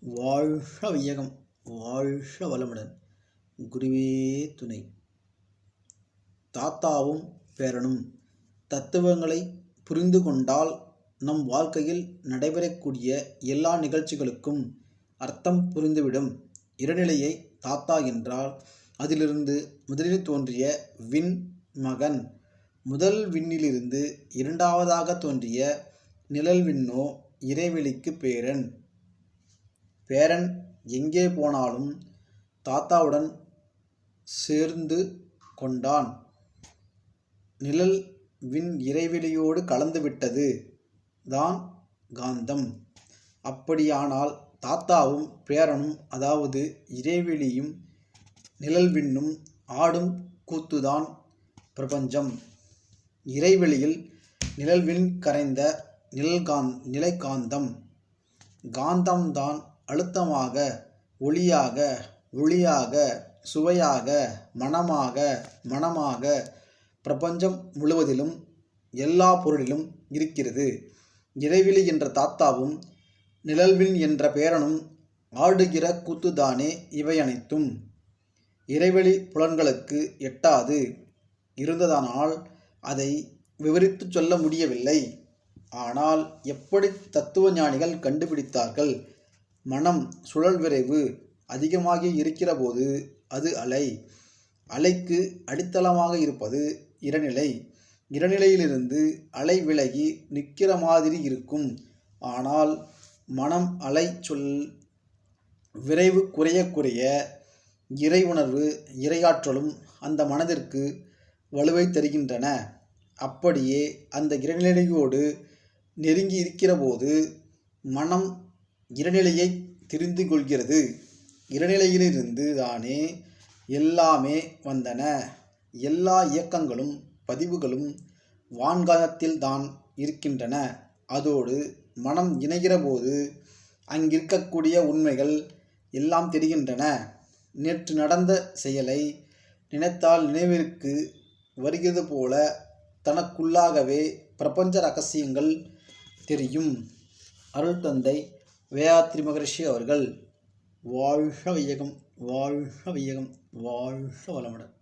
வாழ்க வையகம், வாழ்க வளமுடன். குருவே துணை. தாத்தாவும் பேரனும் தத்துவங்களை புரிந்து கொண்டால் நம் வாழ்க்கையில் நடைபெறக்கூடிய எல்லா நிகழ்ச்சிகளுக்கும் அர்த்தம் புரிந்துவிடும். இறைநிலையை தாத்தா என்றால் அதிலிருந்து முதலில் தோன்றிய விண் மகன். முதல் விண்ணிலிருந்து இரண்டாவதாக தோன்றிய நிழல் விண்ணோ இறைவெளிக்கு பேரன். பேரன் எங்கே போனாலும் தாத்தாவுடன் சேர்ந்து கொண்டான். நிழல் விண் இறைவெளியோடு கலந்துவிட்டது தான் காந்தம். அப்படியானால் தாத்தாவும் பேரனும், அதாவது இறைவெளியும் நிழல் விண்ணும் ஆடும் கூத்துதான் பிரபஞ்சம். இறைவெளியில் நிழல்விண் கரைந்த நிலைகாந்தம். காந்தம்தான் அழுத்தமாக, ஒளியாக, ஒளியாக, சுவையாக, மனமாக பிரபஞ்சம் முழுவதிலும் எல்லா பொருளிலும் இருக்கிறது. இறைவெளி என்ற தாத்தாவும் நிழல்விண் என்ற பேரனும் ஆடுகிற கூத்துதானே இவை அனைத்தும். இறைவெளி புலன்களுக்கு எட்டாது இருந்ததனால் அதை விவரித்து சொல்ல முடியவில்லை. ஆனால் எப்படி தத்துவ ஞானிகள் கண்டுபிடித்தார்கள்? மனம் சுழல் விரைவு அதிகமாகி இருக்கிற போது அது அலை. அலைக்கு அடித்தளமாக இருப்பது இறைநிலை. இறைநிலையிலிருந்து அலை விலகி நிற்கிற மாதிரி இருக்கும். ஆனால் மனம் அலை சொல் விரைவு குறைய குறைய இறை உணர்வு, இறையாற்றலும் அந்த மனதிற்கு வலுவை தருகின்றன. அப்படியே அந்த இறைநிலையோடு நெருங்கி இருக்கிற போது மனம் இறைநிலையை தெரிந்து கொள்கிறது. இறைநிலையிலிருந்து தானே எல்லாமே வந்தன. எல்லா இயக்கங்களும் பதிவுகளும் வான்காயத்தில் தான் இருக்கின்றன. அதோடு மனம் இணைகிற போது அங்கிருக்கக்கூடிய உண்மைகள் எல்லாம் தெரிகின்றன. நேற்று நடந்த செயலை நினைத்தால் நினைவிற்கு வருகிறது போல தனக்குள்ளாகவே பிரபஞ்ச ரகசியங்கள் தெரியும். அருள் தந்தை வேதாத்ரி மகரிஷி அவர்கள். வாழ்க வையகம், வாழ்க வையகம், வாழ்க வளமுடன்.